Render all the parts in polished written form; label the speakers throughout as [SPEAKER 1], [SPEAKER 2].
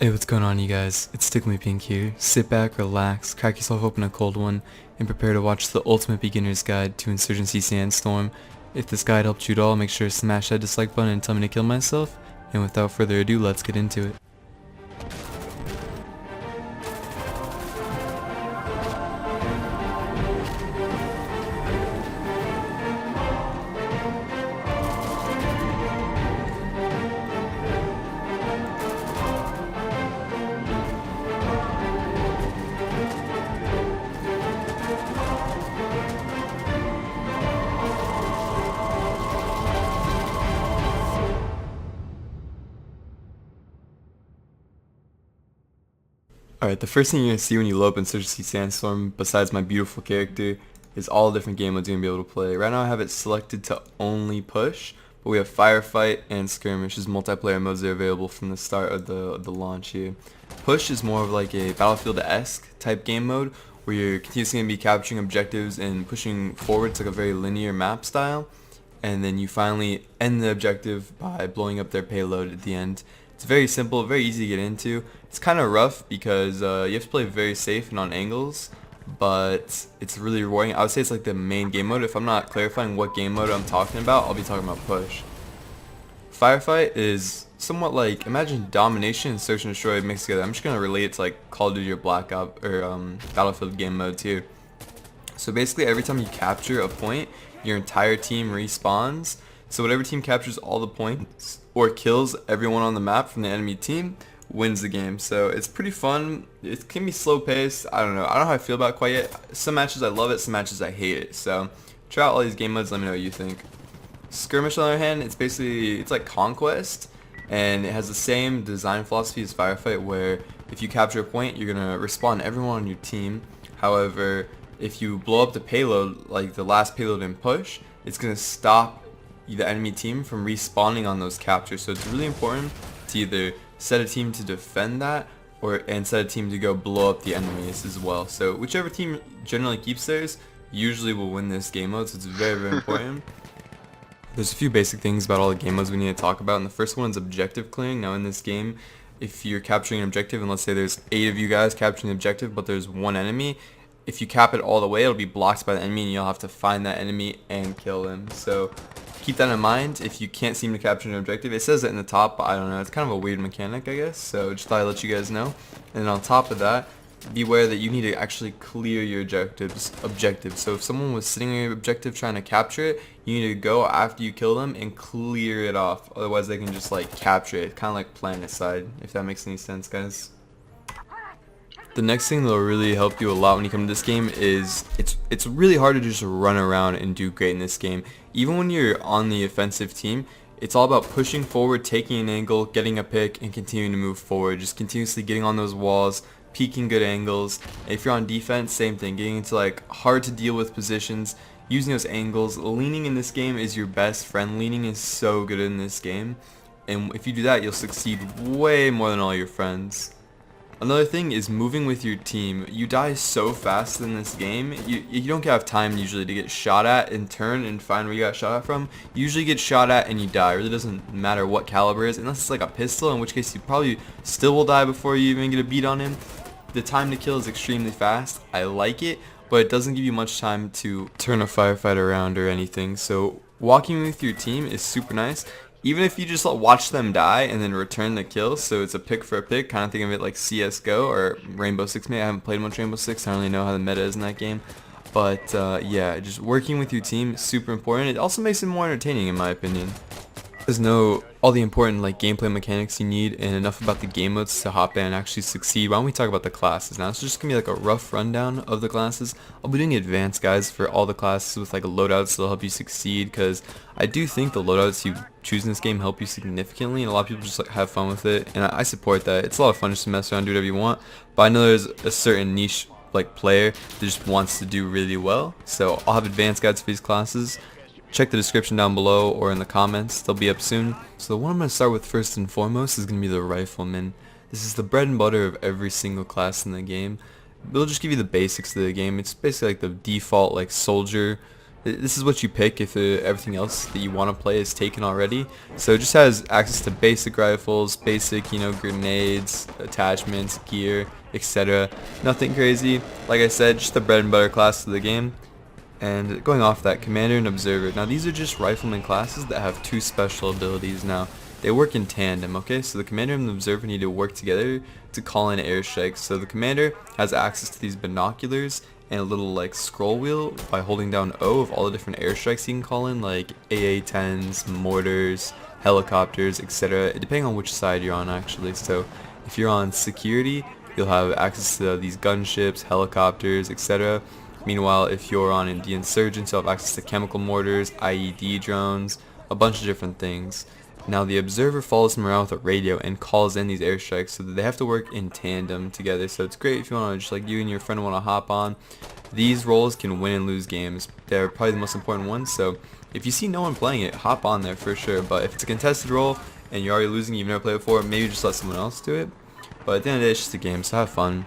[SPEAKER 1] Hey, what's going on, you guys? It's Tickle Pink here. Sit back, relax, crack yourself open a cold one, and prepare to watch the ultimate beginner's guide to Insurgency Sandstorm. If this guide helped you at all, make sure to smash that dislike button and tell me to kill myself. And without further ado, let's get into it. Alright, the first thing you're going to see when you load up Insurgency Sandstorm, besides my beautiful character, is all the different game modes you're going to be able to play. Right now I have it selected to only push, but we have Firefight and Skirmish as multiplayer modes that are available from the start of the launch here. Push is more of like a Battlefield-esque type game mode, where you're continuously going to be capturing objectives and pushing forward. It's like a very linear map style, and then you finally end the objective by blowing up their payload at the end. It's very simple, very easy to get into. It's kind of rough because you have to play very safe and on angles, but it's really rewarding. I would say it's like the main game mode. If I'm not clarifying what game mode I'm talking about, I'll be talking about push. Firefight is somewhat like, imagine Domination and Search and Destroy mixed together. I'm just going to relate it to like Call of Duty or Black Ops or Battlefield game modes here. So basically every time you capture a point, your entire team respawns. So whatever team captures all the points or kills everyone on the map from the enemy team wins the game. So it's pretty fun. It can be slow paced. I don't know how I feel about it quite yet. Some matches I love it, some matches I hate it. So try out all these game modes, let me know what you think. Skirmish on the other hand, it's like Conquest, and it has the same design philosophy as Firefight, where if you capture a point, you're gonna respawn everyone on your team. However, if you blow up the payload, like the last payload in push, it's gonna stop the enemy team from respawning on those captures. So it's really important to either set a team to defend that and set a team to go blow up the enemies as well. So whichever team generally keeps theirs usually will win this game mode, so it's very, very important. There's a few basic things about all the game modes we need to talk about, and the first one is objective clearing. Now in this game, if you're capturing an objective, and let's say there's 8 of you guys capturing the objective, but there's one enemy, if you cap it all the way, it'll be blocked by the enemy, and you'll have to find that enemy and kill him. So keep that in mind if you can't seem to capture an objective. It says it in the top, but I don't know. It's kind of a weird mechanic, I guess. So just thought I'd let you guys know. And on top of that, beware that you need to actually clear your objectives. So if someone was sitting on your objective trying to capture it, you need to go after you kill them and clear it off. Otherwise, they can just like capture it. Kind of like Planet-side, if that makes any sense, guys. The next thing that will really help you a lot when you come to this game is it's really hard to just run around and do great in this game. Even when you're on the offensive team, it's all about pushing forward, taking an angle, getting a pick, and continuing to move forward. Just continuously getting on those walls, peeking good angles. And if you're on defense, same thing, getting into like hard to deal with positions, using those angles. Leaning in this game is your best friend. Leaning is so good in this game, and if you do that, you'll succeed way more than all your friends. Another thing is moving with your team. You die so fast in this game, you don't have time usually to get shot at and turn and find where you got shot at from. You usually get shot at and you die. It really doesn't matter what caliber it is, unless it's like a pistol, in which case you probably still will die before you even get a beat on him. The time to kill is extremely fast. I like it, but it doesn't give you much time to turn a firefight around or anything. So walking with your team is super nice. Even if you just watch them die and then return the kill, so it's a pick for a pick, kind of think of it like CSGO or Rainbow Six. Maybe I haven't played much Rainbow Six, I don't really know how the meta is in that game. But yeah, just working with your team is super important. It also makes it more entertaining in my opinion. There's all the important like gameplay mechanics you need and enough about the game modes to hop in and actually succeed. Why don't we talk about the classes now? It's just gonna be like a rough rundown of the classes. I'll be doing advanced guides for all the classes with like loadouts that'll help you succeed, because I do think the loadouts you choose in this game help you significantly, and a lot of people just like have fun with it, and I support that. It's a lot of fun just to mess around, do whatever you want, but I know there's a certain niche like player that just wants to do really well. So I'll have advanced guides for these classes. Check the description down below or in the comments, they'll be up soon. So the one I'm going to start with first and foremost is going to be the Rifleman. This is the bread and butter of every single class in the game. They'll just give you the basics of the game. It's basically like the default like soldier This is what you pick if everything else that you want to play is taken already. So it just has access to basic rifles, basic, grenades, attachments, gear, etc. Nothing crazy. Like I said, just the bread and butter class of the game. And going off that, Commander and Observer. Now these are just Rifleman classes that have two special abilities now. They work in tandem, okay? So the Commander and the Observer need to work together to call in airstrikes. So the Commander has access to these binoculars and a little like scroll wheel by holding down O of all the different airstrikes you can call in, like AA-10s, mortars, helicopters, etc. Depending on which side you're on actually. So if you're on security, you'll have access to these gunships, helicopters, etc. Meanwhile, if you're on the Insurgents, you'll have access to chemical mortars, IED drones, a bunch of different things. Now the Observer follows them around with a radio and calls in these airstrikes, so that they have to work in tandem together. So it's great if you want to, just like you and your friend want to hop on. These roles can win and lose games. They're probably the most important ones, so if you see no one playing it, hop on there for sure. But if it's a contested role and you're already losing, you've never played before, maybe just let someone else do it. But at the end of the day, it's just a game, so have fun.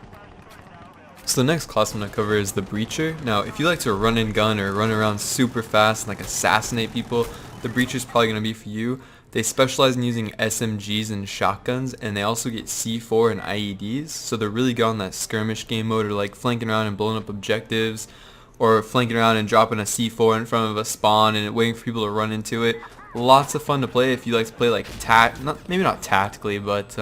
[SPEAKER 1] So the next class I'm going to cover is the Breacher. Now, if you like to run and gun or run around super fast and like assassinate people, the Breacher is probably going to be for you. They specialize in using SMGs and shotguns, and they also get C4 and IEDs, so they're really good on that skirmish game mode, or like flanking around and blowing up objectives, or flanking around and dropping a C4 in front of a spawn and waiting for people to run into it. Lots of fun to play if you like to play like maybe not tactically, but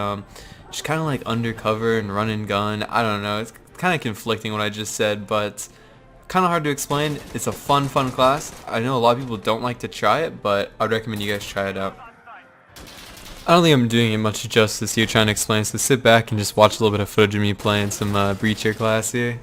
[SPEAKER 1] just kind of like undercover and run and gun. I don't know, it's kind of conflicting what I just said, but kind of hard to explain. It's a fun class. I know a lot of people don't like to try it, but I'd recommend you guys try it out. I don't think I'm doing it much justice here trying to explain, so sit back and just watch a little bit of footage of me playing some Breacher class here.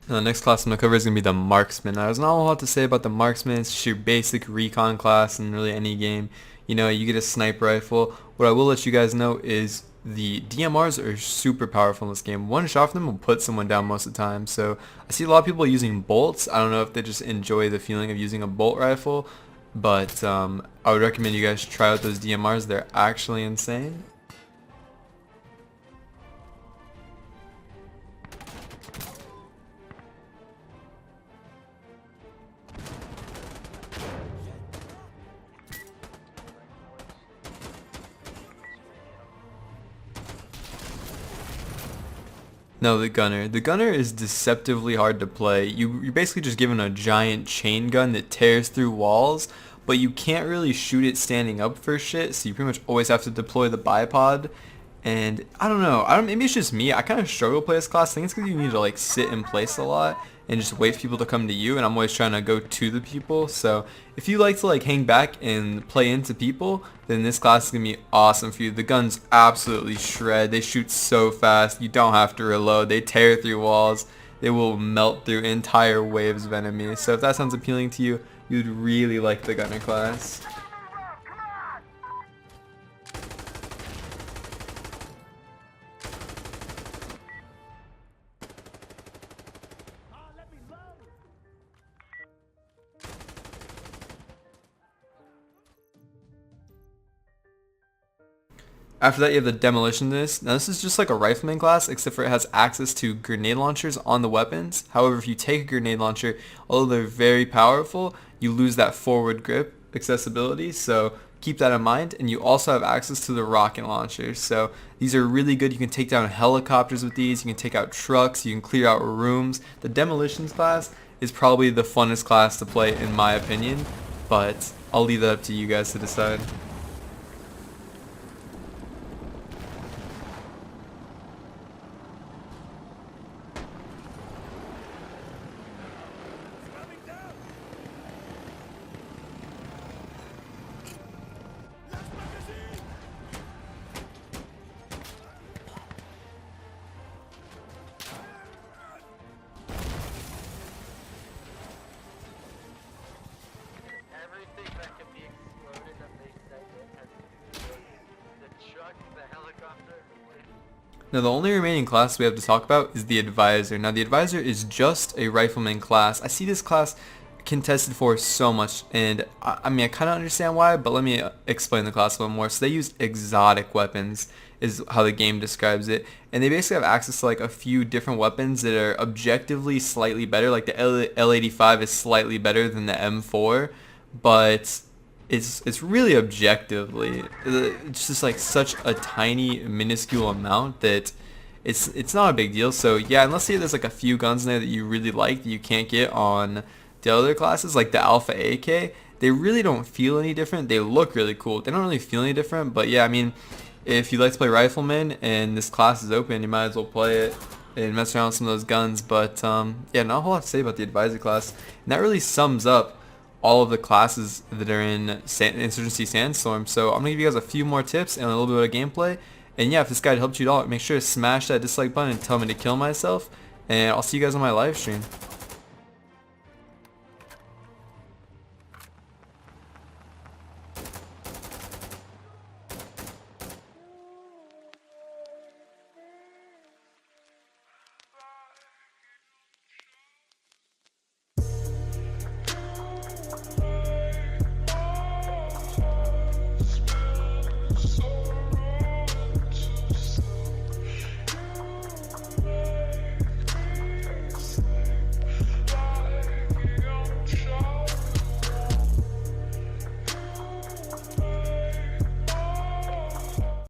[SPEAKER 1] The next class I'm going to cover is going to be the Marksman. Now, there's not a lot to say about the Marksman. It's just your basic recon class in really any game. You get a sniper rifle. What I will let you guys know is the DMRs are super powerful in this game. One shot from them will put someone down most of the time. So I see a lot of people using bolts. I don't know if they just enjoy the feeling of using a bolt rifle, but I would recommend you guys try out those DMRs. They're actually insane. No, the gunner. The gunner is deceptively hard to play. You're basically just given a giant chain gun that tears through walls, but you can't really shoot it standing up for shit, so you pretty much always have to deploy the bipod. And I don't know, maybe it's just me. I kind of struggle to play this class. I think it's because you need to like sit in place a lot and just wait for people to come to you, and I'm always trying to go to the people. So if you like to like hang back and play into people, then this class is going to be awesome for you. The guns absolutely shred. They shoot so fast. You don't have to reload. They tear through walls. They will melt through entire waves of enemies. So if that sounds appealing to you, you'd really like the gunner class. After that, you have the Demolition list. Now this is just like a Rifleman class, except for it has access to grenade launchers on the weapons. However, if you take a grenade launcher, although they're very powerful, you lose that forward grip accessibility, so keep that in mind. And you also have access to the rocket launchers, so these are really good. You can take down helicopters with these, you can take out trucks, you can clear out rooms. The Demolitions class is probably the funnest class to play in my opinion, but I'll leave that up to you guys to decide.
[SPEAKER 2] Everything that can be exploded that they say
[SPEAKER 1] Now the only remaining class we have to talk about is the Advisor. Now the Advisor is just a Rifleman class. I see this class contested for so much, and I mean I kind of understand why, but let me explain the class a little more. So they use exotic weapons is how the game describes it, and they basically have access to like a few different weapons that are objectively slightly better. Like the L85 is slightly better than the M4, but it's really objectively, it's just like such a tiny minuscule amount that it's not a big deal. So yeah, unless there's like a few guns in there that you really like that you can't get on the other classes, like the Alpha AK, they really don't feel any different. They look really cool, they don't really feel any different. But yeah, I mean, if you like to play Rifleman and this class is open, you might as well play it and mess around with some of those guns. But yeah, not a whole lot to say about the Advisor class, and that really sums up all of the classes that are in Insurgency Sandstorm. So I'm gonna give you guys a few more tips and a little bit of gameplay. And yeah, if this guide helped you at all, make sure to smash that dislike button and tell me to kill myself. And I'll see you guys on my live stream.